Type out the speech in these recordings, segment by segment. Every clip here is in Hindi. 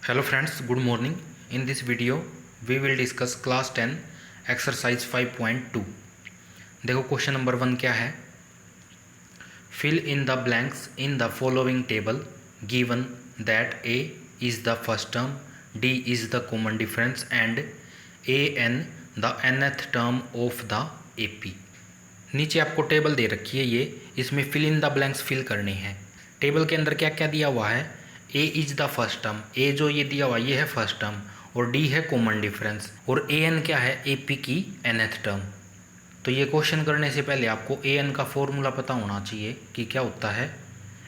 Hello friends, good morning. In this video we will discuss class 10 exercise 5.2. देखो क्वेश्चन नंबर 1 क्या है। Fill in the blanks in the following table given that A is the first term, D is the common difference and AN the nth term of the AP। नीचे आपको टेबल दे रखी है ये, इसमें fill in the blanks fill करने हैं। टेबल के अंदर क्या क्या दिया हुआ है। ए इज द फर्स्ट टर्म, ए जो ये दिया हुआ ये है फर्स्ट टर्म, और डी है कॉमन डिफरेंस, और ए एन क्या है, ए पी की nth टर्म। तो ये क्वेश्चन करने से पहले आपको ए एन का फॉर्मूला पता होना चाहिए कि क्या होता है।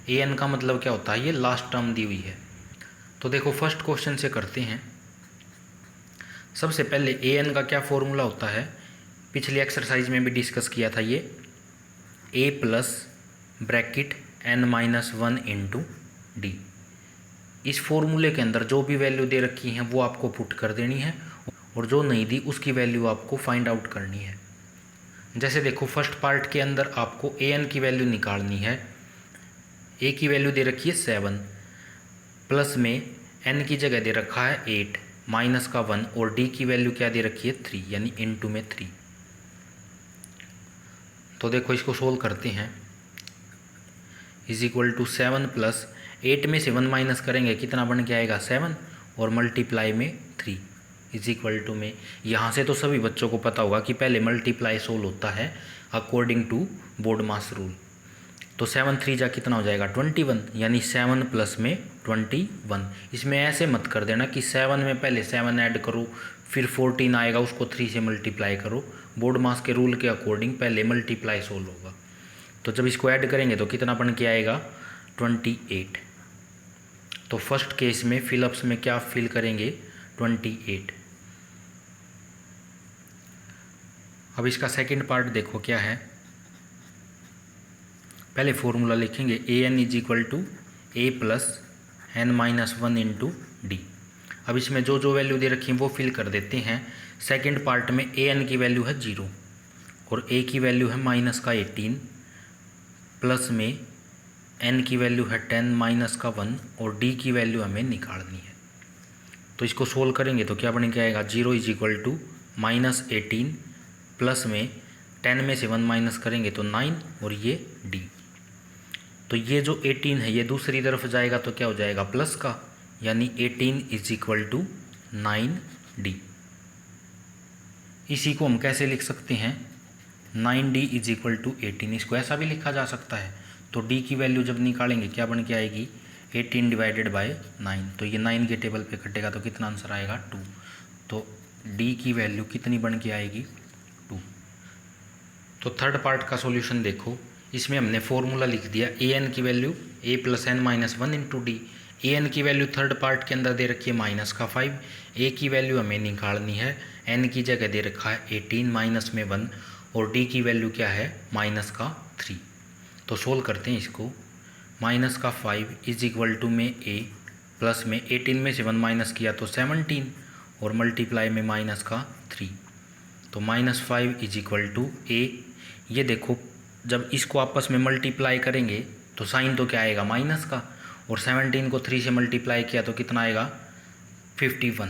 ए एन का मतलब क्या होता है, ये लास्ट टर्म दी हुई है। तो देखो फर्स्ट क्वेश्चन से करते हैं। सबसे पहले ए एन का क्या फॉर्मूला होता है, पिछली एक्सरसाइज में भी डिस्कस किया था ये, a plus bracket n minus 1 into d. इस फॉर्मूले के अंदर जो भी वैल्यू दे रखी हैं वो आपको पुट कर देनी है, और जो नहीं दी उसकी वैल्यू आपको फाइंड आउट करनी है। जैसे देखो फर्स्ट पार्ट के अंदर आपको ए एन की वैल्यू निकालनी है। ए की वैल्यू दे रखी है 7, प्लस में एन की जगह दे रखा है 8, माइनस का 1, और डी की वैल्यू क्या दे रखी है 3, यानी इनटू में 3। तो देखो इसको सोल्व करते हैं। इज इक्वल टू 7 प्लस 8 में से 1 माइनस करेंगे कितना बन के आएगा 7, और मल्टीप्लाई में 3 इज इक्वल टू में, यहाँ से तो सभी बच्चों को पता होगा कि पहले मल्टीप्लाई सोल्व होता है according to BODMAS rule. तो 7 3 जा कितना हो जाएगा 21, यानी 7 प्लस में 21। इसमें ऐसे मत कर देना कि 7 में पहले 7 ऐड करो फिर 14 आएगा उसको 3 से मल्टीप्लाई करो। बोर्ड मास के रूल के अकॉर्डिंग पहले मल्टीप्लाई सोल्व होगा। तो जब इसको ऐड करेंगे तो कितना बन के आएगा 28। तो फर्स्ट केस में फिलअप्स में क्या फिल करेंगे 28। अब इसका सेकंड पार्ट देखो क्या है। पहले फॉर्मूला लिखेंगे a n is equal to a plus n minus 1 into d. अब इसमें जो जो वैल्यू दे रखी है वो फिल कर देते हैं। सेकंड पार्ट में ए एन की वैल्यू है 0 और ए की वैल्यू है माइनस का 18, प्लस में एन की वैल्यू है 10 माइनस का 1, और डी की वैल्यू हमें निकालनी है। तो इसको सोल्व करेंगे तो क्या बन के आएगा 0 is equal to minus 18, plus में 10 में से 1 माइनस करेंगे तो 9, और ये डी। तो ये जो 18 है ये दूसरी तरफ जाएगा तो क्या हो जाएगा प्लस का, यानी 18 इज इक्वल टू 9D। इसी को हम कैसे लिख सकते हैं, 9D इज इक्वल टू 18, इसको ऐसा भी लिखा जा सकता है। तो D की वैल्यू जब निकालेंगे क्या बन के आएगी 18 डिवाइडेड बाय 9, तो ये 9 के टेबल पे कटेगा तो कितना आंसर आएगा 2। तो D की वैल्यू कितनी बन के आएगी 2। तो थर्ड पार्ट का सॉल्यूशन देखो, इसमें हमने फॉर्मूला लिख दिया ए एन की value a plus n minus 1 into d. A n की वैल्यू थर्ड पार्ट के अंदर दे रखी है माइनस का 5, ए की वैल्यू हमें निकालनी है, एन की जगह दे रखा है 18 माइनस में 1, और डी की वैल्यू क्या है माइनस का 3। तो सोल्व करते हैं इसको। माइनस का 5 इज इक्वल टू में ए, प्लस में 18 में से 1 माइनस किया तो 17, और मल्टीप्लाई में माइनस का 3। तो माइनस 5 इज इक्वल टू ए। ये देखो जब इसको आपस में मल्टीप्लाई करेंगे तो साइन तो क्या आएगा माइनस का, और 17 को 3 से मल्टीप्लाई किया तो कितना आएगा 51,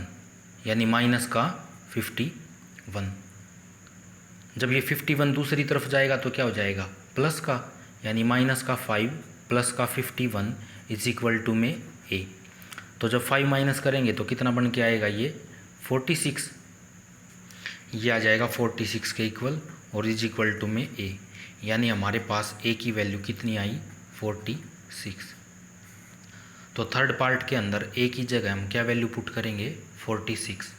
यानी माइनस का 51। जब ये 51 दूसरी तरफ जाएगा तो क्या हो जाएगा प्लस का, यानी माइनस का 5 प्लस का 51 इज इक्वल टू में ए। तो जब 5 माइनस करेंगे तो कितना बन के आएगा ये 46, ये आ जाएगा 46 के इक्वल, और इज इक्वल टू में ए, यानी हमारे पास ए की वैल्यू कितनी आई 46। तो थर्ड पार्ट के अंदर ए की जगह हम क्या वैल्यू पुट करेंगे 46।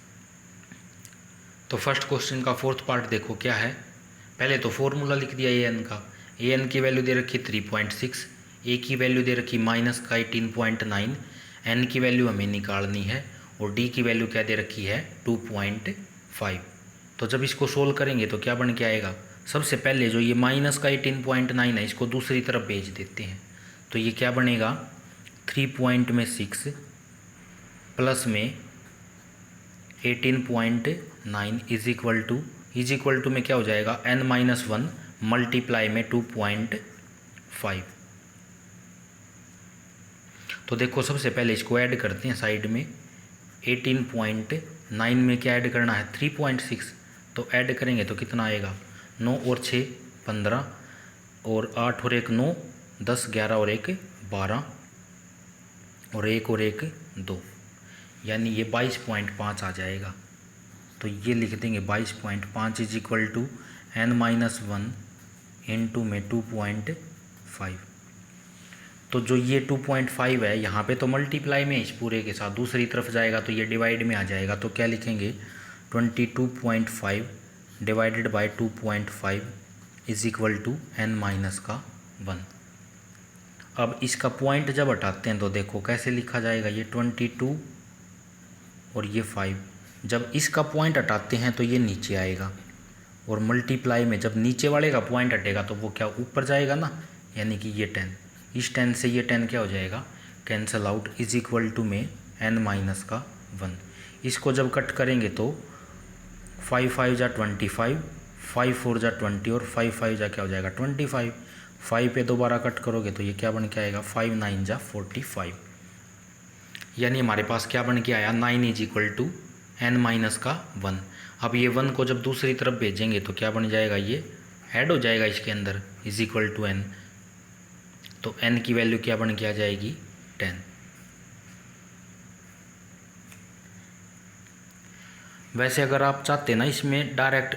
तो फर्स्ट क्वेश्चन का फोर्थ पार्ट देखो क्या है। पहले तो फॉर्मूला लिख दिया ए एन का। ए एन की वैल्यू दे रखी 3.6, ए की वैल्यू दे रखी माइनस का 18.9, एन की वैल्यू हमें निकालनी है, और डी की वैल्यू क्या दे रखी है 2.5। तो जब इसको सोल्व करेंगे तो क्या बन के आएगा, सबसे पहले जो ये माइनस का 18.9 है इसको दूसरी तरफ भेज देते हैं। तो ये क्या बनेगा 3.6 प्लस में 18.9 इज इक्वल टू में क्या हो जाएगा n-1 मल्टीप्लाई में 2.5। तो देखो सबसे पहले इसको ऐड करते हैं साइड में। 18.9 में क्या ऐड करना है 3.6, तो ऐड करेंगे तो कितना आएगा 9 और 6 15 और 8 और 1 9 10 11 और 1 12 और 1 और 1 2, यानी ये 22.5 आ जाएगा। तो ये लिख देंगे 22.5 is equal to n-1 into में 2.5। तो जो ये 2.5 है यहाँ पे तो मल्टीप्लाई में इस पूरे के साथ, दूसरी तरफ जाएगा तो ये डिवाइड में आ जाएगा। तो क्या लिखेंगे 22.5 divided by 2.5 is equal to n-1। अब इसका पॉइंट जब हटाते हैं तो देखो कैसे लिखा जाएगा, ये 22 और ये 5, जब इसका पॉइंट हटाते हैं तो ये नीचे आएगा, और मल्टीप्लाई में जब नीचे वाले का पॉइंट हटेगा तो वो क्या ऊपर जाएगा ना, यानी कि ये 10, इस 10 से ये 10 क्या हो जाएगा cancel out is equal to में n-1। इसको जब कट करेंगे तो 5 5 जा 25, 5 4 जा 20 और 5 5 जा क्या हो जाएगा 25। 5 पे दोबारा कट करोगे तो ये क्या बन के आएगा 5 9 जा 45, यानी हमारे पास क्या बन के आया 9 इज इक्वल टू n-1। अब ये 1 को जब दूसरी तरफ भेजेंगे तो क्या बन जाएगा, ये ऐड हो जाएगा इसके अंदर इज इक्वल टू n, तो n की वैल्यू क्या बन के आ जाएगी 10। वैसे अगर आप चाहते ना इसमें डायरेक्ट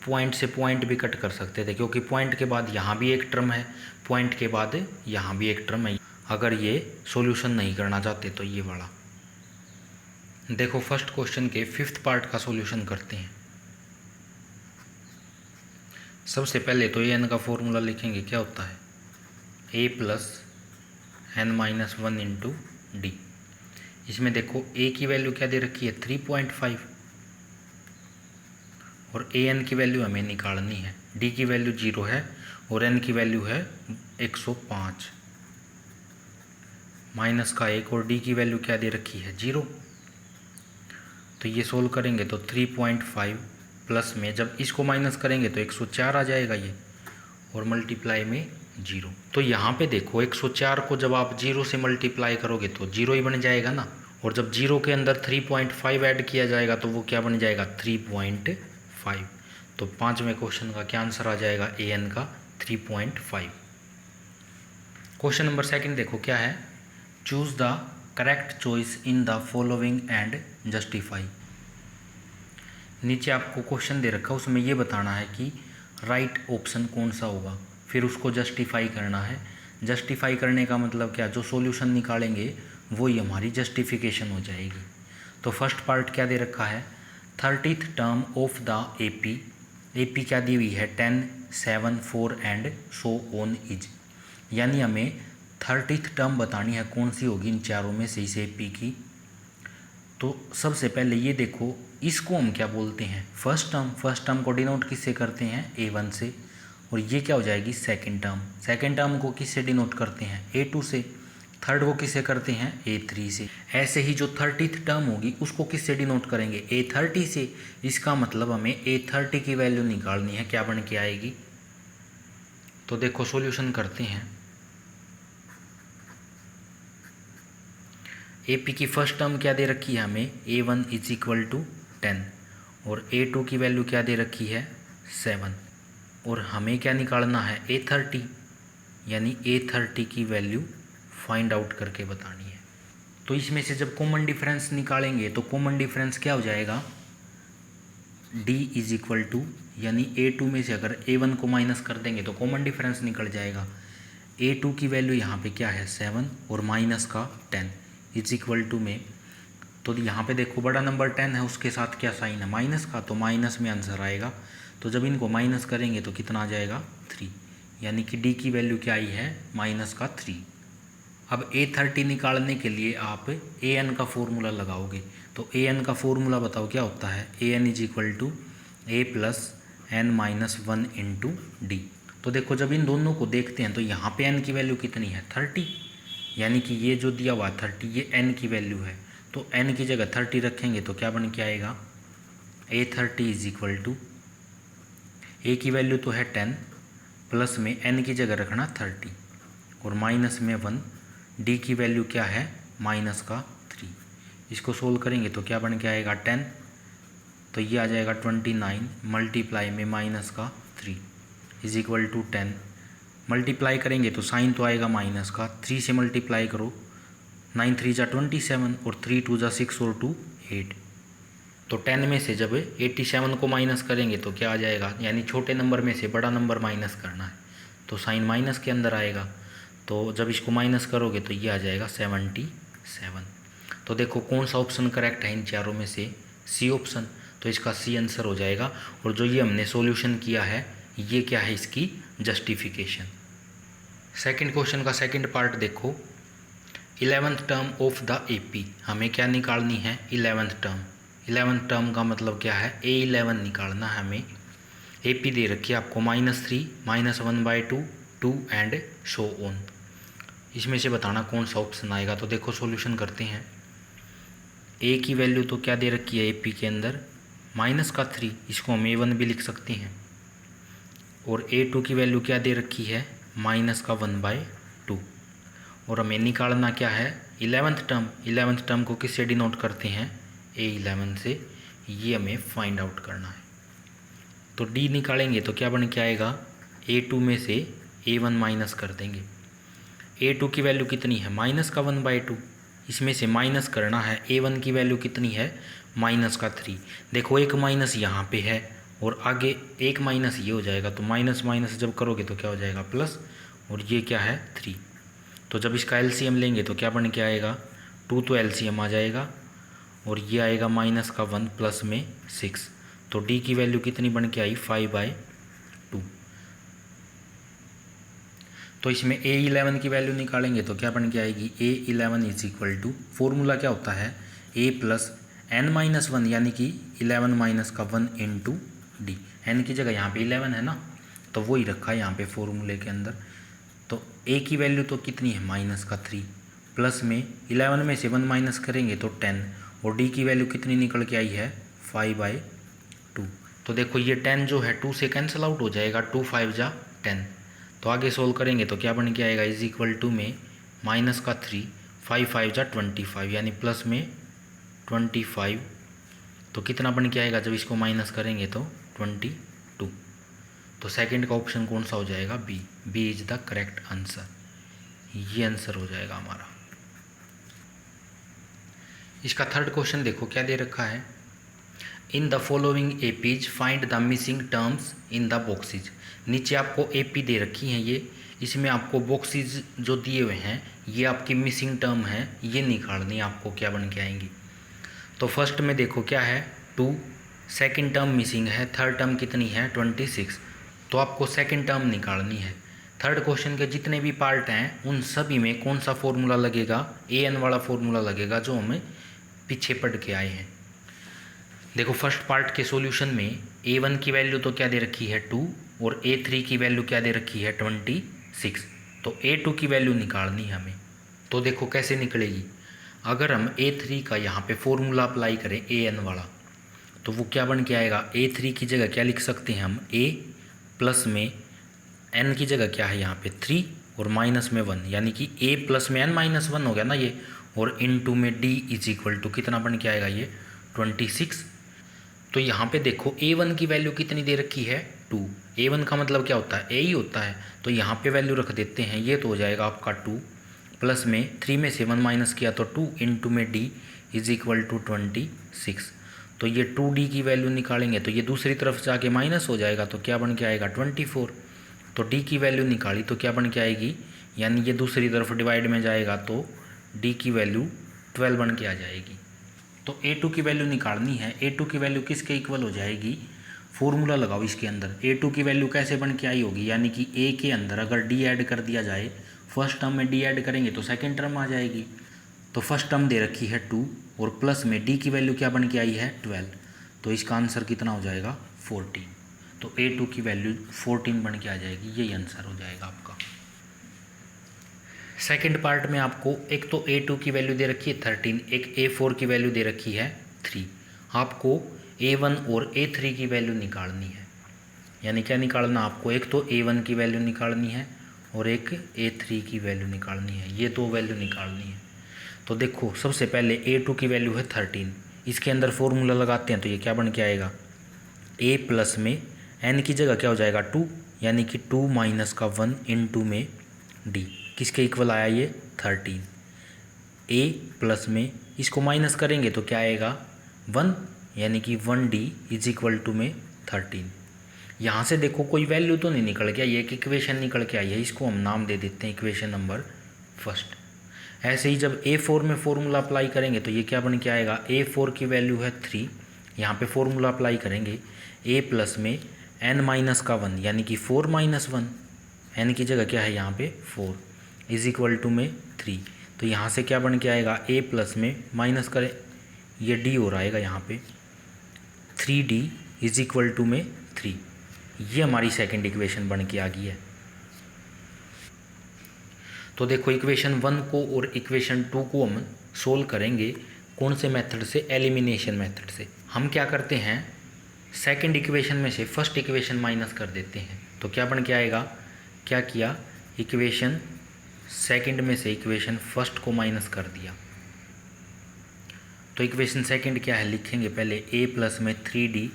पॉइंट से पॉइंट भी कट कर सकते थे, क्योंकि पॉइंट के बाद यहाँ भी एक टर्म है, पॉइंट के बाद यहाँ भी एक टर्म है। अगर ये सॉल्यूशन नहीं करना चाहते तो ये वाला देखो, फर्स्ट क्वेश्चन के 5th पार्ट का सॉल्यूशन करते हैं। सबसे पहले तो ए एन का फॉर्मूला लिखेंगे, क्या होता है a plus n-1 into D. इसमें देखो a की वैल्यू क्या दे रखी है 3.5 और ए एन की वैल्यू हमें निकालनी है, डी की वैल्यू 0 है और n की वैल्यू है 105, माइनस का 1 और d की वैल्यू क्या दे रखी है 0। तो ये सोल्व करेंगे तो 3.5 प्लस में जब इसको माइनस करेंगे तो 104 आ जाएगा ये, और मल्टीप्लाई में 0। तो यहाँ पे देखो 104 को जब आप 0 से मल्टीप्लाई करोगे तो 0 ही बन जाएगा ना, और जब 0 के अंदर 3.5 ऐड किया जाएगा तो वो क्या बन जाएगा 3.5। तो 5वें क्वेश्चन का क्या आंसर आ जाएगा ए एन का 3.5। क्वेश्चन नंबर 2 देखो क्या है, choose the correct choice in the following and justify. नीचे आपको क्वेश्चन दे रखा है, उसमें ये बताना है कि राइट ऑप्शन कौन सा होगा, फिर उसको जस्टिफाई करना है। जस्टिफाई करने का मतलब क्या, जो सॉल्यूशन निकालेंगे वो ही हमारी जस्टिफिकेशन हो जाएगी। तो फर्स्ट पार्ट क्या दे रखा है 30th term of the AP. AP क्या दी हुई है 10 7 4 एंड सो ऑन इज, यानी हमें 30th टर्म बतानी है कौन सी होगी इन चारों में से इस एपी की। तो सबसे पहले ये देखो, इसको हम क्या बोलते हैं फर्स्ट टर्म। फर्स्ट टर्म को डिनोट किससे करते हैं a1 से, और ये क्या हो जाएगी सेकंड टर्म। सेकंड टर्म को किससे डिनोट करते हैं a2 से। थर्ड को किससे करते हैं a3 से। ऐसे ही जो 30th टर्म होगी उसको किससे डिनोट करेंगे a30 से। इसका मतलब हमें a30 की वैल्यू निकालनी है, क्या बन के आएगी। तो देखो सॉल्यूशन करते हैं। AP की फर्स्ट टर्म क्या दे रखी है हमें a1 इज इक्वल टू 10 और a2 की वैल्यू क्या दे रखी है 7, और हमें क्या निकालना है a30, यानी a30 की वैल्यू फाइंड आउट करके बतानी है। तो इसमें से जब कॉमन डिफरेंस निकालेंगे तो कॉमन डिफरेंस क्या हो जाएगा d इज इक्वल टू, यानी a2 में से अगर a1 को माइनस कर देंगे तो कॉमन डिफरेंस निकल जाएगा। a2 की वैल्यू यहाँ पे क्या है 7 और माइनस का 10 इज इक्वल टू में, तो यहाँ पे देखो बड़ा नंबर 10 है, उसके साथ क्या साइन है माइनस का, तो माइनस में आंसर आएगा। तो जब इनको माइनस करेंगे तो कितना आ जाएगा 3, यानी कि डी की वैल्यू क्या आई है माइनस का 3। अब a30 निकालने के लिए आप ए एन का फॉर्मूला लगाओगे, तो ए एन का फॉर्मूला बताओ क्या होता है। A n is equal to a plus n-1 into d. तो देखो जब इन दोनों को देखते हैं तो यहाँ पे n की वैल्यू कितनी है 30, यानी कि ये जो दिया हुआ 30 ये n की वैल्यू है, तो n की जगह 30 रखेंगे तो क्या बन के आएगा a30 is equal to, a की वैल्यू तो है 10 प्लस में n की जगह रखना 30 और माइनस में 1, d की वैल्यू क्या है माइनस का 3, इसको सोल्व करेंगे तो क्या बन के आएगा 10, तो ये आ जाएगा 29 मल्टीप्लाई में माइनस का 3 इज इक्वल टू 10। मल्टीप्लाई करेंगे तो साइन तो आएगा माइनस का, 3 से मल्टीप्लाई करो, 9 3 जा 27 और 3 2 जा 6 और 2 8। तो 10 में से जब 87 को माइनस करेंगे तो क्या आ जाएगा, यानी छोटे नंबर में से बड़ा नंबर माइनस करना है तो साइन माइनस के अंदर आएगा। तो जब इसको माइनस करोगे तो ये आ जाएगा 77। तो देखो कौन सा ऑप्शन करेक्ट है इन चारों में से, सी ऑप्शन। तो इसका सी आंसर हो जाएगा। और जो ये हमने सॉल्यूशन किया है ये क्या है, इसकी जस्टिफिकेशन। सेकंड क्वेश्चन का सेकंड पार्ट देखो, 11th term of the AP, हमें क्या निकालनी है 11th टर्म। 11th टर्म का मतलब क्या है, A11 निकालना है हमें। एपी दे रखी है आपको -3 -1/2 2 एंड सो ऑन। इसमें से बताना कौन सा ऑप्शन आएगा। तो देखो सॉल्यूशन करते हैं। ए की वैल्यू तो क्या दे रखी है एपी के अंदर -3, इसको हम A1 भी लिख सकते हैं। और A2 की वैल्यू क्या दे रखी है -1/2। और हमें निकालना क्या है 11th टर्म। 11th टर्म को किससे डिनोट करते हैं, A11 से। ये हमें फाइंड आउट करना है। तो D निकालेंगे तो क्या बन के आएगा, A2 में से A1 माइनस कर देंगे। A2 की वैल्यू कितनी है -1/2, इसमें से माइनस करना है। A1 की वैल्यू कितनी है -3। देखो एक माइनस यहाँ पे है और आगे एक माइनस ये हो जाएगा, तो माइनस माइनस जब करोगे तो क्या हो जाएगा प्लस, और ये क्या है 3। तो जब इसका एलसीएम लेंगे तो क्या बन के आएगा 2, तो एलसीएम आ जाएगा और ये आएगा -1 प्लस में 6। तो D की वैल्यू कितनी बन के आई 5/2। तो इसमें A11 की वैल्यू निकालेंगे तो क्या बन के आएगी A11 is equal to, formula क्या होता है A प्लस n-1 यानी कि 11 माइनस का 1 इंटू डी। एन की जगह यहाँ पे 11 है ना, तो वही रखा है यहाँ पे फॉर्मूले के अंदर। तो A की वैल्यू तो कितनी है -3 प्लस में 11 में से 1 माइनस करेंगे तो 10, और D की वैल्यू कितनी निकल के आई है 5/2। तो देखो ये 10 जो है 2 से कैंसिल आउट हो जाएगा, 2 5 जा 10। तो आगे सोल्व करेंगे तो क्या बन के आएगा इज इक्वल टू में -3 5 5 जा 25 यानी प्लस में 25। तो कितना बन के आएगा जब इसको माइनस करेंगे तो 22। तो सेकंड का ऑप्शन कौन सा हो जाएगा, B is the correct answer. ये आंसर हो जाएगा हमारा। इसका थर्ड क्वेश्चन देखो क्या दे रखा है, in the following APs find the missing terms in the boxes. नीचे आपको एपी दे रखी हैं ये, इसमें आपको बॉक्सेज जो दिए हुए हैं ये आपकी मिसिंग टर्म है, ये निकालनी आपको क्या बन के आएंगी। तो फर्स्ट में देखो क्या है 2, सेकंड टर्म मिसिंग है, थर्ड टर्म कितनी है 26। तो आपको सेकंड टर्म निकालनी है। थर्ड क्वेश्चन के जितने भी पार्ट हैं उन सभी में कौन सा फॉर्मूला लगेगा, AN वाला फॉर्मूला लगेगा जो हमें पीछे पढ़ के आए हैं। देखो फर्स्ट पार्ट के सॉल्यूशन में A1 की वैल्यू तो क्या दे रखी है 2 और A3 की वैल्यू क्या दे रखी है 26। तो A2 की वैल्यू निकालनी है हमें। तो देखो कैसे निकलेगी, अगर हम A3 का यहाँ पे फॉर्मूला अप्लाई करें AN वाला तो वो क्या बन के आएगा, A3 की जगह क्या लिख सकते हैं हम A प्लस में N की जगह क्या है यहाँ पे 3 और माइनस में 1, यानी कि A प्लस में N-1 हो गया ना ये, और इनटू में D इज इक्वल टू कितना बन के आएगा ये 26। तो यहाँ पे देखो A1 की वैल्यू कितनी दे रखी है 2, A1 का मतलब क्या होता है A ही होता है, तो यहाँ पे वैल्यू रख देते हैं। ये तो हो जाएगा आपका 2 प्लस में 3 में से 1 माइनस किया तो 2 इंटू में D इज इक्वल टू 26। तो ये 2D की वैल्यू निकालेंगे तो ये दूसरी तरफ जाके माइनस हो जाएगा, तो क्या बन के आएगा 24। तो D की वैल्यू निकाली तो क्या बन के आएगी, यानी ये दूसरी तरफ डिवाइड में जाएगा तो D की वैल्यू 12 बन के आ जाएगी। तो A2 की वैल्यू निकालनी है। A2 की वैल्यू किसके इक्वल हो जाएगी, फॉर्मूला लगाओ इसके अंदर। A2 की वैल्यू कैसे बन के आई होगी, यानी कि A के अंदर अगर D ऐड कर दिया जाए, फर्स्ट टर्म में D ऐड करेंगे तो सेकेंड टर्म आ जाएगी। तो फर्स्ट टर्म दे रखी है 2 और प्लस में D की वैल्यू क्या बन के आई है 12, तो इसका आंसर कितना हो जाएगा 14। तो A2 की वैल्यू 14 बन के आ जाएगी, यही आंसर हो जाएगा आपका। सेकंड पार्ट में आपको एक तो A2 की वैल्यू दे रखी है 13, एक A4 की वैल्यू दे रखी है 3। आपको A1 और A3 की वैल्यू निकालनी है, यानी क्या निकालना आपको, एक तो A1 की वैल्यू निकालनी है और एक A3 की वैल्यू निकालनी है, ये दो वैल्यू निकालनी है। तो देखो सबसे पहले A2 की वैल्यू है 13, इसके अंदर फॉर्मूला लगाते हैं तो ये क्या बन के आएगा, a प्लस में n की जगह क्या हो जाएगा 2, यानी कि 2 माइनस का 1 इंटू में d, किसके इक्वल आया ये 13। a प्लस में इसको माइनस करेंगे तो क्या आएगा 1, यानी कि 1d इज इक्वल टू में 13। यहाँ से देखो कोई वैल्यू तो नहीं निकल के आई, एक इक्वेशन निकल के आई है, इसको हम नाम दे देते हैं इक्वेशन नंबर फर्स्ट। ऐसे ही जब A4 में फॉर्मूला अप्लाई करेंगे तो ये क्या बन के आएगा, A4 की वैल्यू है 3, यहाँ पे फॉर्मूला अप्लाई करेंगे a प्लस में n माइनस का 1, यानी कि 4 माइनस 1, n की जगह क्या है यहाँ पे 4 इज इक्वल टू में 3। तो यहाँ से क्या बन के आएगा, a प्लस में माइनस करें ये d हो रहेगा यहाँ पे 3d इज इक्वल टू में 3। ये हमारी सेकंड इक्वेशन बन के आ गई है। तो देखो इक्वेशन 1 को और इक्वेशन 2 को हम सोल्व करेंगे कौन से मेथड से, एलिमिनेशन मेथड से। हम क्या करते हैं, सेकंड इक्वेशन में से फर्स्ट इक्वेशन माइनस कर देते हैं तो क्या बन के आएगा, क्या किया, इक्वेशन सेकंड में से इक्वेशन फर्स्ट को माइनस कर दिया। तो इक्वेशन सेकंड क्या है, लिखेंगे पहले a प्लस में 3d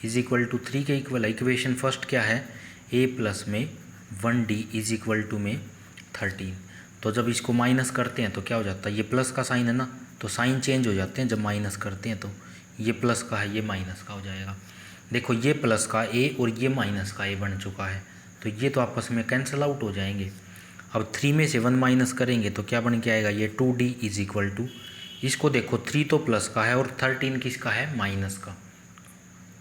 इज इक्वल टू 3 के इक्वल है। इक्वेशन फर्स्ट क्या है, a प्लस में 1d इज इक्वल टू में 13। तो जब इसको माइनस करते हैं तो क्या हो जाता है, ये प्लस का साइन है ना, तो साइन चेंज हो जाते हैं जब माइनस करते हैं, तो ये प्लस का है ये माइनस का हो जाएगा। देखो ये प्लस का a और ये माइनस का a बन चुका है, तो ये तो आपस में कैंसिल आउट हो जाएंगे। अब 3 में से 1 माइनस करेंगे तो क्या बन के आएगा, ये 2d इज इक्वल टू, इसको देखो 3 तो प्लस का है और 13 किसका है, माइनस का,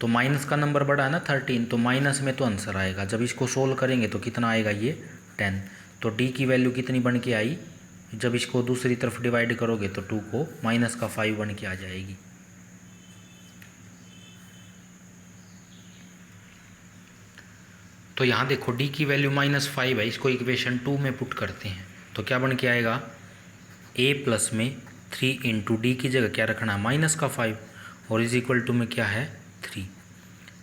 तो माइनस का नंबर बड़ा है ना 13, तो माइनस में तो आंसर आएगा। जब इसको सोल्व करेंगे तो कितना आएगा, ये 10। तो d की वैल्यू कितनी बन के आई, जब इसको दूसरी तरफ डिवाइड करोगे तो 2 को माइनस का 5 बन के आ जाएगी। तो यहाँ देखो d की वैल्यू -5 है, इसको इक्वेशन 2 में पुट करते हैं तो क्या बन के आएगा, a प्लस में 3 इंटू डी की जगह क्या रखना है, माइनस का 5 और इज इक्वल टू में क्या है 3।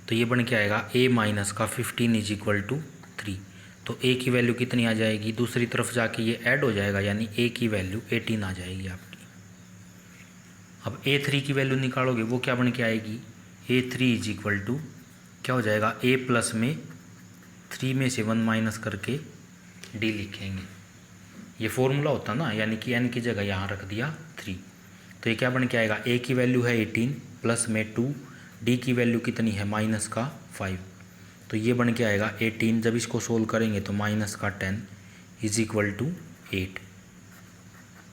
तो ये बन के आएगा a माइनस का 15 इज इक्वल टू 3। तो a की वैल्यू कितनी आ जाएगी, दूसरी तरफ जाके ये ऐड हो जाएगा, यानी a की वैल्यू 18 आ जाएगी आपकी। अब a3 की वैल्यू निकालोगे वो क्या बन के आएगी, a3 इज इक्वल टू क्या हो जाएगा, a प्लस में 3 में से 1 माइनस करके d लिखेंगे, ये फॉर्मूला होता ना, यानी कि n की जगह यहाँ रख दिया 3। तो ये क्या बन के आएगा, a की वैल्यू है 18 प्लस में 2, d की वैल्यू कितनी है माइनस का 5, तो ये बन के आएगा 18। जब इसको सोल्व करेंगे तो माइनस का 10 इज इक्वल टू 8।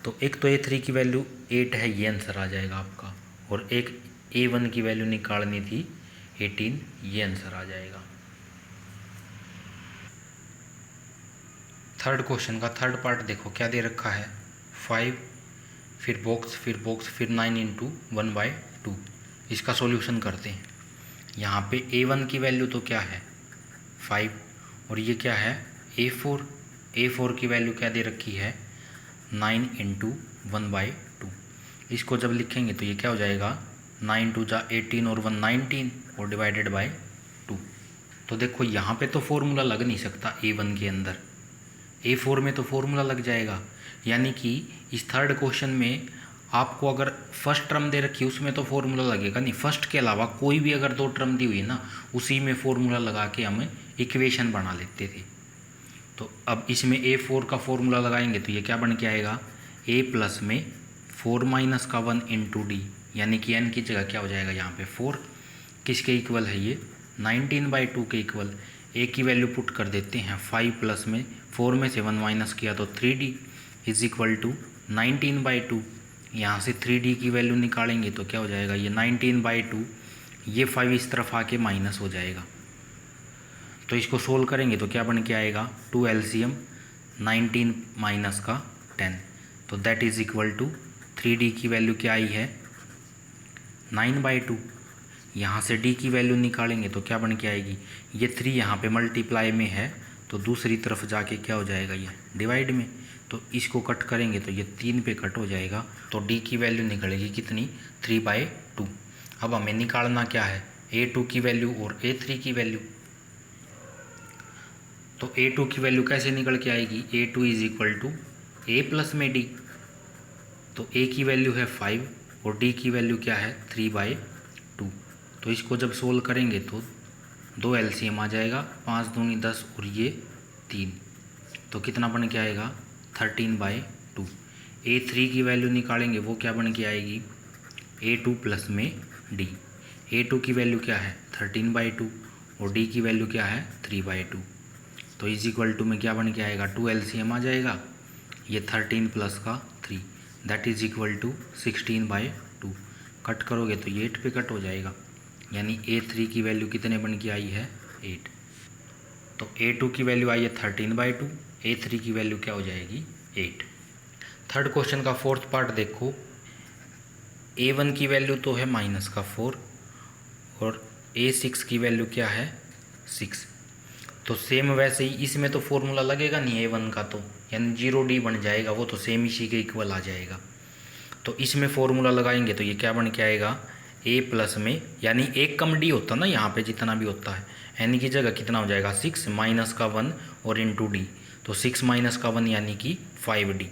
तो एक तो a3 की वैल्यू 8 है, ये आंसर आ जाएगा आपका, और एक a1 की वैल्यू निकालनी थी 18, ये आंसर आ जाएगा। थर्ड क्वेश्चन का थर्ड पार्ट देखो क्या दे रखा है, 5 फिर बॉक्स फिर बॉक्स फिर 9 इंटू 1/2। इसका सॉल्यूशन करते हैं। यहाँ पे a1 की वैल्यू तो क्या है 5, और ये क्या है a4 की वैल्यू क्या दे रखी है 9 इंटू 1/2। इसको जब लिखेंगे तो ये क्या हो जाएगा, 9 2 जा 18 और 1 19 और डिवाइडेड बाय 2। तो देखो यहाँ पे तो फॉर्मूला लग नहीं सकता a1 के अंदर, a4 में तो फॉर्मूला लग जाएगा, यानी कि इस थर्ड क्वेश्चन में आपको अगर फर्स्ट टर्म दे रखी है उसमें तो फॉर्मूला लगेगा नहीं, फर्स्ट के अलावा कोई भी अगर 2 टर्म दी हुई है ना उसी में फॉर्मूला लगा के हम इक्वेशन बना लेते थे। तो अब इसमें a4 का फॉर्मूला लगाएंगे तो ये क्या बन के आएगा, a प्लस में 4 माइनस का 1 इंटू डी, यानी कि n की जगह क्या हो जाएगा यहाँ पे 4, किसके इक्वल है ये 19/2 के इक्वल। a की वैल्यू पुट कर देते हैं, 5 प्लस में 4 में से 1 माइनस किया तो 3d इज इक्वल टू 19/2। यहाँ से 3d की वैल्यू निकालेंगे तो क्या हो जाएगा, ये 19/2, ये 5 इस तरफ आके माइनस हो जाएगा। तो इसको सोल्व करेंगे तो क्या बन के आएगा, 2 LCM 19 माइनस का 10, तो that is equal to 3d की वैल्यू क्या आई है 9/2। यहाँ से d की वैल्यू निकालेंगे तो क्या बन के आएगी, ये 3 यहाँ पे मल्टीप्लाई में है तो दूसरी तरफ जाके क्या हो जाएगा, ये डिवाइड में, तो इसको कट करेंगे तो ये 3 पे कट हो जाएगा, तो d की वैल्यू निकलेगी कितनी 3/2। अब हमें निकालना क्या है, a2 की वैल्यू और a3 की वैल्यू। तो a2 की वैल्यू कैसे निकल के आएगी, a2 is equal to a plus में d, तो ए की वैल्यू है 5 और डी की वैल्यू क्या है 3/2। तो इसको जब सोल्व करेंगे तो 2 एलसीएम आ जाएगा, 5 दूनी 10 और ये 3, तो कितना बन के आएगा 13/2। A3 की वैल्यू निकालेंगे, वो क्या बन के आएगी A2 प्लस में D। A2 की वैल्यू क्या है 13/2 और D की वैल्यू क्या है 3/2। तो इज इक्वल टू में क्या बन के आएगा 2 एलसीएम आ जाएगा, ये 13 प्लस का 3 that is equal to 16/2। Cut करोगे तो ये 8 पे कट हो जाएगा, यानी A3 की वैल्यू कितने बन के आई है 8। तो A2 की वैल्यू आई है 13/2, A3 की वैल्यू क्या हो जाएगी 8। थर्ड क्वेश्चन का फोर्थ पार्ट देखो, A1 की वैल्यू तो है -4 और A6 की वैल्यू क्या है 6। तो सेम वैसे ही इसमें तो फॉर्मूला लगेगा नहीं A1 का, तो यानी 0D बन जाएगा, वो तो सेम इसी के इक्वल आ जाएगा। तो इसमें फॉर्मूला लगाएंगे तो ये क्या बन के आएगा A प्लस में, यानी एक कम D होता ना यहाँ पे जितना भी होता है, यानी की जगह कितना हो जाएगा 6 माइनस का 1 और इंटू D, तो 6 माइनस का 1 यानी कि 5D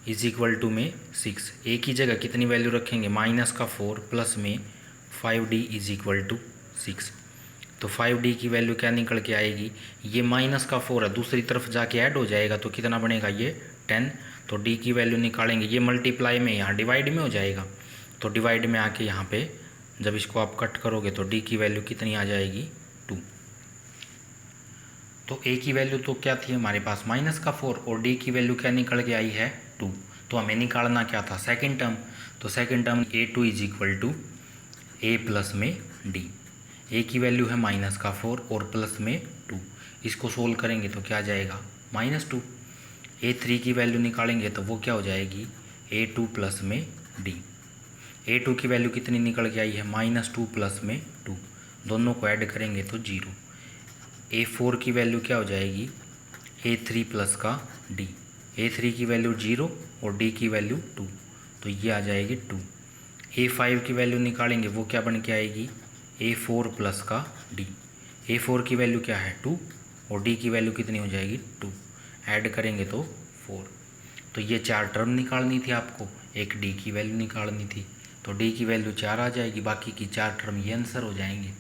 इज इक्वल टू में 6। A की जगह कितनी वैल्यू रखेंगे -4 प्लस में 5D इज इक्वल टू 6। तो 5D की वैल्यू क्या निकल के आएगी, ये -4 है दूसरी तरफ जाके ऐड हो जाएगा तो कितना बनेगा ये 10। तो D की वैल्यू निकालेंगे, ये मल्टीप्लाई में यहाँ डिवाइड में हो जाएगा, तो डिवाइड में आके यहाँ पे जब इसको आप कट करोगे तो D की वैल्यू कितनी आ जाएगी 2। तो A की वैल्यू तो क्या थी हमारे पास -4 और D की वैल्यू क्या निकल के आई है 2। तो हमें निकालना क्या था सेकंड टर्म, तो second term A2 is equal to A plus में D। A की वैल्यू है -4 और प्लस में 2, इसको सोल्व करेंगे तो क्या आ जाएगा -2। A3 की वैल्यू निकालेंगे तो वो क्या हो जाएगी A2 प्लस में D। A2 की वैल्यू कितनी निकल के आई है -2 प्लस में 2, दोनों को ऐड करेंगे तो 0। A4 की वैल्यू क्या हो जाएगी A3 प्लस का D। A3 की वैल्यू 0 और D की वैल्यू 2, तो ये आ जाएगी 2। A5 की वैल्यू निकालेंगे, वो क्या बन के आएगी A4 प्लस का D। A4 की वैल्यू क्या है 2 और D की वैल्यू कितनी हो जाएगी 2, ऐड करेंगे तो 4। तो ये 4 टर्म निकालनी थी आपको, एक D की वैल्यू निकालनी थी, तो D की वैल्यू 4 आ जाएगी, बाकी की 4 टर्म ये आंसर हो जाएंगे।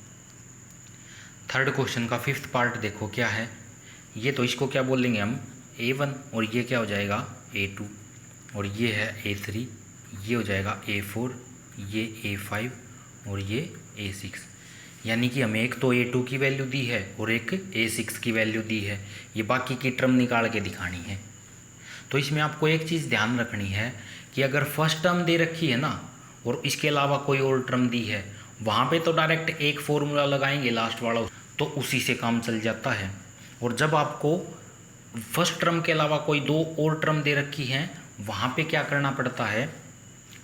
थर्ड क्वेश्चन का फिफ्थ पार्ट देखो क्या है, ये तो इसको क्या बोलेंगे हम A1 और ये क्या हो जाएगा A2 और ये है A3, ये हो जाएगा A4, ये A5 और ये A6। यानी कि हमें एक तो A2 की वैल्यू दी है और एक A6 की वैल्यू दी है, ये बाकी की टर्म निकाल के दिखानी है। तो इसमें आपको एक चीज़ ध्यान रखनी है कि अगर फर्स्ट टर्म दे रखी है ना और इसके अलावा कोई और टर्म दी है, वहाँ पे तो डायरेक्ट एक फॉर्मूला लगाएंगे लास्ट वाला, तो उसी से काम चल जाता है। और जब आपको फर्स्ट टर्म के अलावा कोई 2 और टर्म दे रखी हैं, वहाँ पे क्या करना पड़ता है,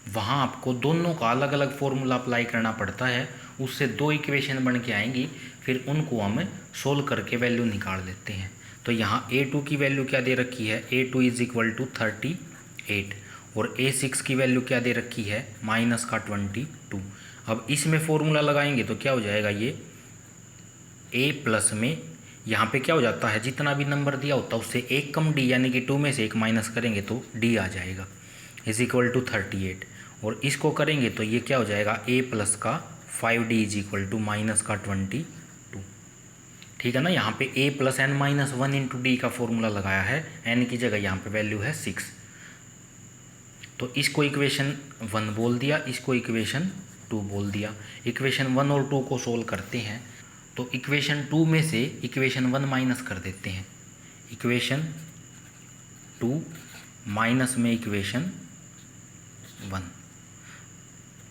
वहाँ आपको दोनों का अलग अलग फॉर्मूला अप्लाई करना पड़ता है, उससे 2 इक्वेशन बन के आएंगी, फिर उनको हम सोल्व करके वैल्यू निकाल लेते हैं। तो यहाँ A2 की वैल्यू क्या दे रखी है A2 इज इक्वल टू 38 और A6 की वैल्यू क्या दे रखी है -22। अब इसमें फॉर्मूला लगाएंगे तो क्या हो जाएगा, ये A प्लस में यहाँ पे क्या हो जाता है, जितना भी नंबर दिया होता है उससे एक कम D, यानी कि 2 में से 1 माइनस करेंगे तो D आ जाएगा इज इक्वल टू 38। और इसको करेंगे तो ये क्या हो जाएगा A प्लस का 5D इज इक्वल टू -22। ठीक है ना, यहाँ पे A plus n minus 1 into D का फॉर्मूला लगाया है, n की जगह यहाँ पे वैल्यू है 6। तो इसको इक्वेशन 1 बोल दिया, इसको इक्वेशन 2 बोल दिया। इक्वेशन 1 और 2 को सोल्व करते हैं तो इक्वेशन 2 में से इक्वेशन 1 माइनस कर देते हैं, इक्वेशन 2 माइनस में इक्वेशन 1।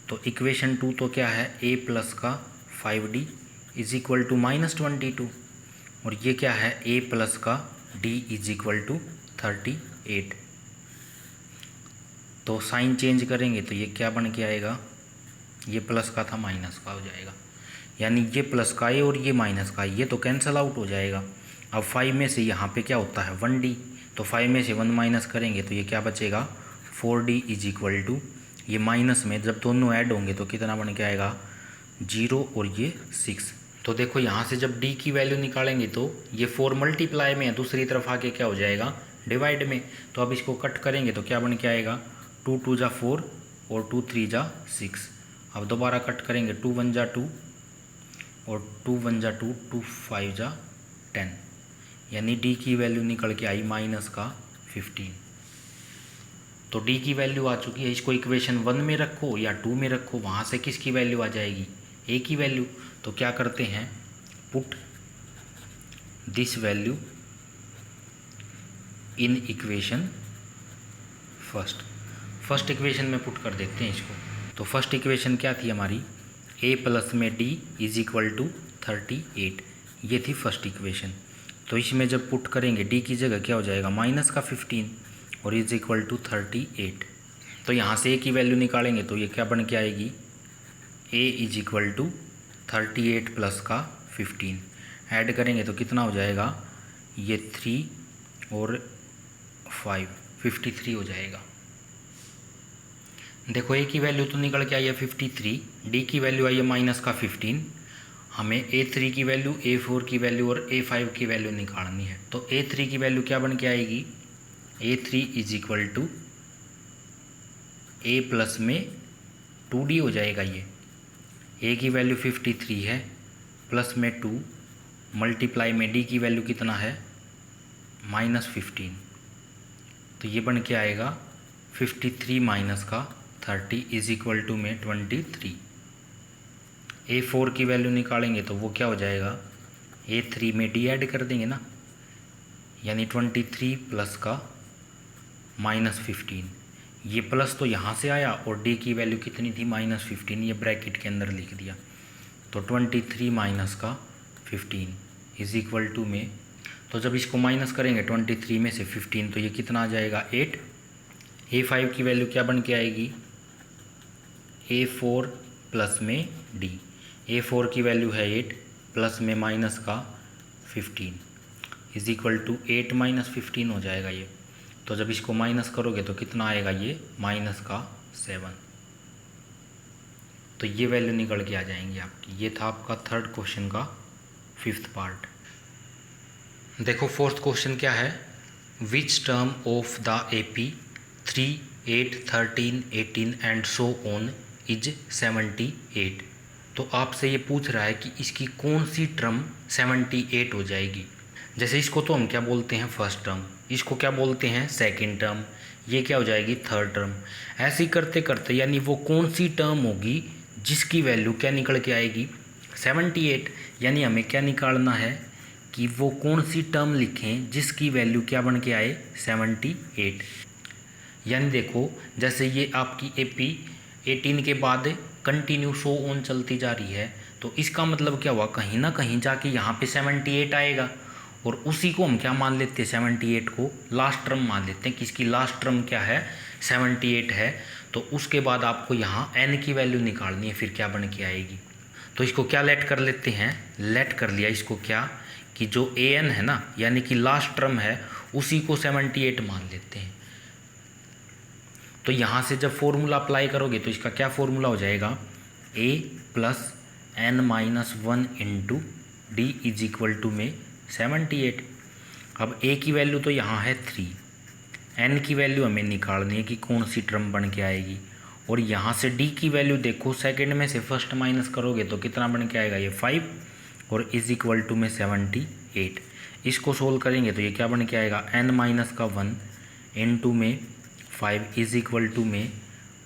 तो इक्वेशन 2 तो क्या है A प्लस का 5D इज इक्वल टू -22 और ये क्या है A प्लस का D इज इक्वल टू 38। तो साइन चेंज करेंगे तो ये क्या बन के आएगा, ये प्लस का था माइनस का हो जाएगा, यानी ये प्लस का है और ये माइनस का है, ये तो कैंसिल आउट हो जाएगा। अब 5 में से यहाँ पे क्या होता है 1D, तो 5 में से 1 माइनस करेंगे तो ये क्या बचेगा 4D इज इक्वल टू, ये माइनस में जब दोनों ऐड होंगे तो कितना बन के आएगा 0 और ये 6। तो देखो यहाँ से जब D की वैल्यू निकालेंगे तो ये 4 मल्टीप्लाई में है, दूसरी तरफ आके क्या हो जाएगा डिवाइड में। तो अब इसको कट करेंगे तो क्या बन के आएगा 2 2 जा 4 और 2 3 जा 6। अब दोबारा कट करेंगे, 2 1 जा 2 और 2 1 जा 2, 2 5 जा 10, यानी डी की वैल्यू निकल के आई माइनस का 15। तो डी की वैल्यू आ चुकी है। इसको इक्वेशन 1 में रखो या 2 में रखो, वहाँ से किसकी वैल्यू आ जाएगी, ए की वैल्यू। तो क्या करते हैं, put this value in equation first equation में पुट कर देते हैं इसको। तो फर्स्ट इक्वेशन क्या थी हमारी, ए प्लस में डी इज इक्वल टू 38, ये थी फर्स्ट इक्वेशन। तो इसमें जब पुट करेंगे डी की जगह क्या हो जाएगा, माइनस का 15 और इज इक्वल टू 38। तो यहाँ से ए की वैल्यू निकालेंगे तो ये क्या बन के आएगी, ए इज इक्वल टू 38 प्लस का 15, ऐड करेंगे तो कितना हो जाएगा, ये 3 और 5 53 हो जाएगा। देखो ए की वैल्यू तो निकल के आई है 53, डी की वैल्यू आई है माइनस का 15। हमें A3 की वैल्यू, A4 की वैल्यू और A5 की वैल्यू निकालनी है। तो A3 की वैल्यू क्या बन के आएगी, A3 is equal to A plus में 2D हो जाएगा। ये A की वैल्यू 53 है, प्लस में 2 मल्टीप्लाई में D की वैल्यू कितना है, माइनस 15। तो ये बन के आएगा 53 माइनस का 30 इज इक्वल टू में 23। A4 की वैल्यू निकालेंगे तो वो क्या हो जाएगा, A3 में D ऐड कर देंगे ना, यानी 23 प्लस का माइनस 15। ये प्लस तो यहाँ से आया और D की वैल्यू कितनी थी, माइनस 15, ये ब्रैकेट के अंदर लिख दिया। तो 23 माइनस का 15 इज इक्वल टू में, तो जब इसको माइनस करेंगे 23 में से 15 तो ये कितना आ जाएगा, 8। A5 की वैल्यू क्या बन के आएगी, A4 प्लस में D। A4 की वैल्यू है 8 प्लस में माइनस का 15 इज इक्वल टू 8 माइनस 15 हो जाएगा ये। तो जब इसको माइनस करोगे तो कितना आएगा, ये माइनस का 7। तो ये वैल्यू निकल के आ जाएंगी आपकी। ये था आपका थर्ड क्वेश्चन का 5th पार्ट। देखो फोर्थ क्वेश्चन क्या है, which term of the AP 3, 8, 13, 18 and so on is 78। तो आपसे ये पूछ रहा है कि इसकी कौन सी टर्म 78 हो जाएगी। जैसे इसको तो हम क्या बोलते हैं, फर्स्ट टर्म, इसको क्या बोलते हैं, सेकंड टर्म, ये क्या हो जाएगी, थर्ड टर्म। ऐसे ही करते करते यानी वो कौन सी टर्म होगी जिसकी वैल्यू क्या निकल के आएगी, 78। यानी हमें क्या निकालना है कि वो कौन सी टर्म लिखें जिसकी वैल्यू क्या बन के आए, 78। यानी देखो जैसे ये आपकी AP 18 के बाद कंटिन्यू सो ऑन चलती जा रही है, तो इसका मतलब क्या हुआ, कहीं ना कहीं जाके यहाँ पे 78 आएगा और उसी को हम क्या मान लेते हैं, 78 को लास्ट टर्म मान लेते हैं कि इसकी लास्ट टर्म क्या है, 78 है। तो उसके बाद आपको यहाँ n की वैल्यू निकालनी है, फिर क्या बन के आएगी। तो इसको क्या लेट कर लेते हैं, लेट कर लिया इसको क्या, कि जो an है ना, यानी कि लास्ट टर्म है, उसी को 78 मान लेते हैं। तो यहाँ से जब फॉर्मूला अप्लाई करोगे तो इसका क्या फॉर्मूला हो जाएगा, a plus n minus 1 into D is equal to में 78। अब a की वैल्यू तो यहाँ है 3, n की वैल्यू हमें निकालनी है कि कौन सी टर्म बन के आएगी। और यहाँ से d की वैल्यू देखो, सेकंड में से फर्स्ट माइनस करोगे तो कितना बन के आएगा, ये 5 और इज इक्वल टू में 78। इसको सोल्व करेंगे तो ये क्या बन के आएगा, n माइनस का 1 इंटू में 5 इज इक्वल टू में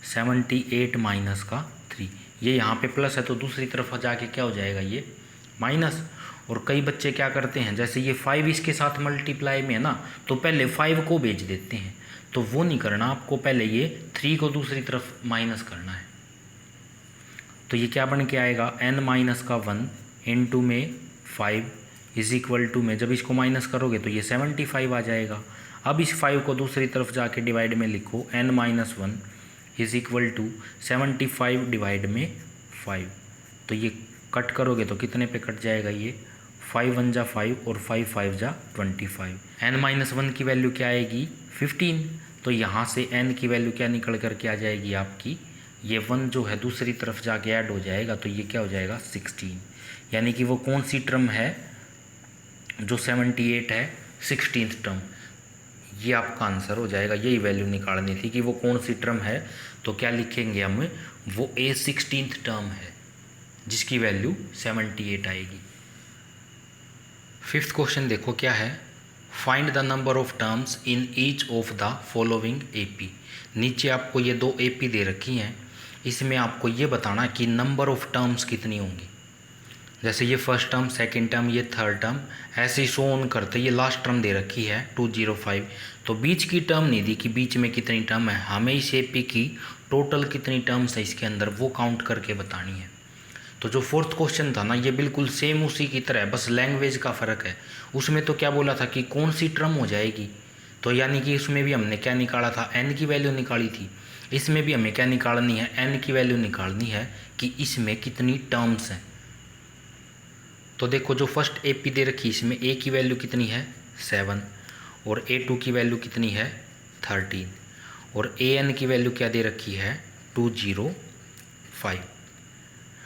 78 माइनस का 3। ये यहाँ पे प्लस है तो दूसरी तरफ जाके क्या हो जाएगा, ये माइनस। और कई बच्चे क्या करते हैं, जैसे ये 5 इसके साथ मल्टीप्लाई में है ना, तो पहले 5 को भेज देते हैं। तो वो नहीं करना आपको, पहले ये 3 को दूसरी तरफ माइनस करना है। तो ये क्या बन के आएगा, n माइनस का 1 इंटू में 5 इज इक्वल टू में, जब इसको माइनस करोगे तो ये 75 आ जाएगा। अब इस 5 को दूसरी तरफ जाके डिवाइड में लिखो, n minus 1 is equal to 75 divide में 5। तो ये कट करोगे तो कितने पे कट जाएगा, ये 5 1 जा 5 और 5 5 जा 25। n माइनस 1 की वैल्यू क्या आएगी, 15। तो यहाँ से n की वैल्यू क्या निकल कर के आ जाएगी आपकी, ये 1 जो है दूसरी तरफ जाके ऐड हो जाएगा, तो ये क्या हो जाएगा, 16। यानी कि वो कौन सी टर्म है जो 78 है, 16th टर्म। ये आपका आंसर हो जाएगा। यही वैल्यू निकालनी थी कि वो कौन सी टर्म है। तो क्या लिखेंगे हम, वो A16th टर्म है जिसकी वैल्यू 78 आएगी। फिफ्थ क्वेश्चन देखो क्या है, find the number of terms in each of the following AP। नीचे आपको ये 2 AP दे रखी हैं, इसमें आपको ये बताना कि नंबर ऑफ टर्म्स कितनी होंगी। जैसे ये फर्स्ट टर्म, सेकंड टर्म, ये थर्ड टर्म, ऐसे ही सो ऑन करते ये लास्ट टर्म दे रखी है 205। तो बीच की टर्म नहीं दी कि बीच में कितनी टर्म है, हमें इस AP की टोटल कितनी टर्म्स है इसके अंदर वो काउंट करके बतानी है। तो जो फोर्थ क्वेश्चन था ना, ये बिल्कुल सेम उसी की तरह है, बस लैंग्वेज का फ़र्क है। उसमें तो क्या बोला था कि कौन सी टर्म हो जाएगी, तो यानी कि उसमें भी हमने क्या निकाला था, n की वैल्यू निकाली थी। इसमें भी हमें क्या निकालनी है, n की वैल्यू निकालनी है कि इसमें कितनी टर्म्स हैं। तो देखो जो फर्स्ट AP दे रखी, इसमें A की वैल्यू कितनी है 7 और A2 की वैल्यू कितनी है 13 और AN की वैल्यू क्या दे रखी है 205।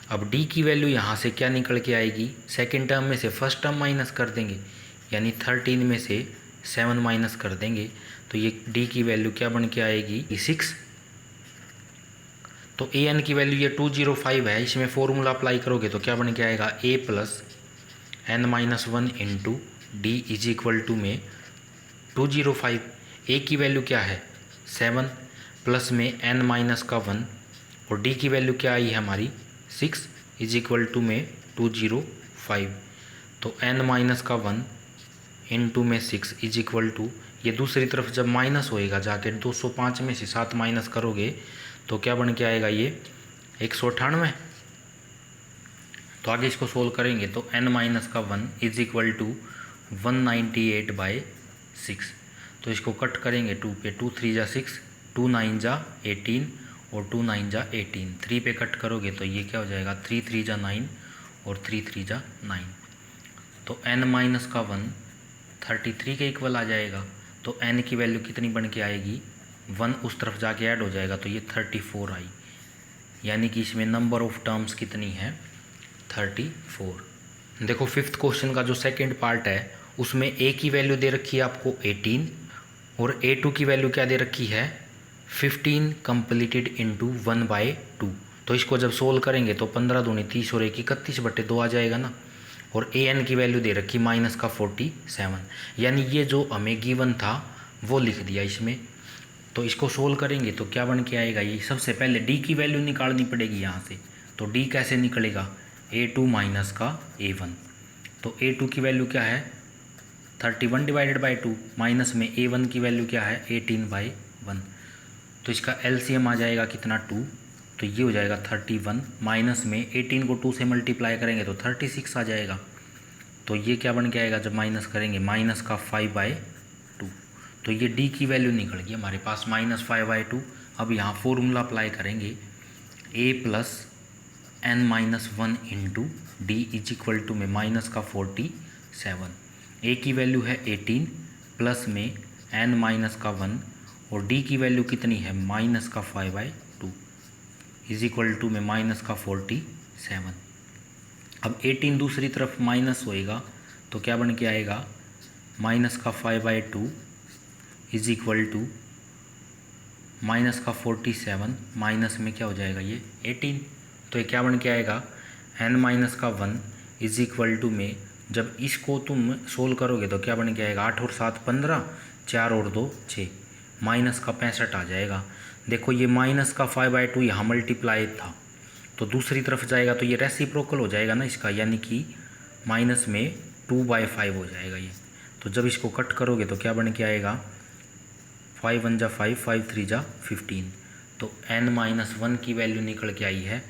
अब D की वैल्यू यहाँ से क्या निकल के आएगी, सेकेंड टर्म में से फर्स्ट टर्म माइनस कर देंगे, यानी 13 में से 7 माइनस कर देंगे, तो ये D की वैल्यू क्या बन के आएगी 6। तो AN की वैल्यू ये 205 है, इसमें फॉर्मूला अप्लाई करोगे तो क्या बन के आएगा A plus n-1 into D is equal to में 205। A की वैल्यू क्या है 7 प्लस में n-1 और D की वैल्यू क्या आई है हमारी 6 इज इक्वल टू में 205। तो n-1 इंटू में 6 इज इक्वल टू, ये दूसरी तरफ जब माइनस होएगा जाके 205 में से 7 माइनस करोगे तो क्या बन के आएगा ये 198। तो आगे इसको सोल्व करेंगे तो n-1 इज इक्वल टू 198/6। तो इसको कट करेंगे 2 पे, 2 3 जा 6, 2 9 जा 18 और 2 9 जा 18, 3 पे कट करोगे तो ये क्या हो जाएगा 3 3 जा 9 और 3 3 जा 9। तो n-1 33 के इक्वल आ जाएगा। तो n की वैल्यू कितनी बन के आएगी, 1 उस तरफ जाके ऐड हो जाएगा तो ये 34 आई, यानी कि इसमें नंबर ऑफ टर्म्स कितनी है 34। देखो फिफ्थ क्वेश्चन का जो सेकंड पार्ट है उसमें A की वैल्यू दे रखी है आपको 18 और A2 की वैल्यू क्या दे रखी है 15 कंप्लीटेड इंटू 1/2। तो इसको जब सोल्व करेंगे तो 15 दूनी 30 और 1 31/2 आ जाएगा ना। और AN की वैल्यू दे रखी -47, यानी ये जो हमें गिवन था वो लिख दिया इसमें। तो इसको सोल्व करेंगे तो क्या बन के आएगा, ये सबसे पहले D की वैल्यू निकालनी पड़ेगी यहाँ से। तो D कैसे निकलेगा, A2 माइनस का A1। तो A2 की वैल्यू क्या है 31/2, माइनस में A1 की वैल्यू क्या है 18/1। तो इसका LCM आ जाएगा कितना 2, तो ये हो जाएगा 31, माइनस में 18 को 2 से मल्टीप्लाई करेंगे तो 36 आ जाएगा। तो ये क्या बन के आएगा जब माइनस करेंगे माइनस का 5/2। तो ये D की वैल्यू निकल गई हमारे पास -5/2। अब यहाँ फॉर्मूला अप्लाई करेंगे A plus n-1 into D is equal to में माइनस का 47। A की वैल्यू है 18 प्लस में n-1 और D की वैल्यू कितनी है माइनस का 5/2 इज इक्वल टू में माइनस का 47। अब 18 दूसरी तरफ माइनस होएगा तो क्या बन के आएगा माइनस का 5/2 इज इक्वल टू माइनस का 47, माइनस में क्या हो जाएगा ये 18। तो ये क्या बन के आएगा n-1 इज इक्वल टू में, जब इसको तुम सोल्व करोगे तो क्या बन के आएगा 8 और 7 15, 4 और 2 6, माइनस का 65 आ जाएगा। देखो ये माइनस का 5/2 यहाँ मल्टीप्लाई था तो दूसरी तरफ जाएगा तो ये रेसिप्रोकल हो जाएगा ना इसका, यानी कि माइनस में 2/5 हो जाएगा ये। तो जब इसको कट करोगे तो क्या बन के आएगा 5 1 जा 5, 5 3 जा 15। तो n-1 की वैल्यू निकल के आई है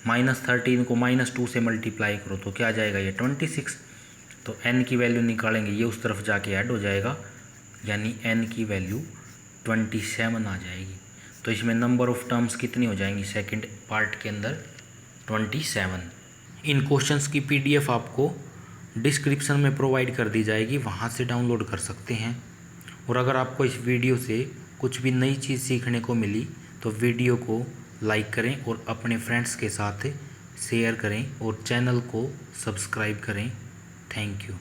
-13 को -2 से मल्टीप्लाई करो तो क्या आ जाएगा ये 26। तो n की वैल्यू निकालेंगे ये उस तरफ जाके ऐड हो जाएगा, यानी n की वैल्यू 27 आ जाएगी। तो इसमें नंबर ऑफ टर्म्स कितनी हो जाएंगी सेकंड पार्ट के अंदर 27। इन क्वेश्चंस की PDF आपको डिस्क्रिप्शन में प्रोवाइड कर दी जाएगी, वहाँ से डाउनलोड कर सकते हैं। और अगर आपको इस वीडियो से कुछ भी नई चीज़ सीखने को मिली तो वीडियो को लाइक करें और अपने फ्रेंड्स के साथ शेयर करें और चैनल को सब्सक्राइब करें। Thank you.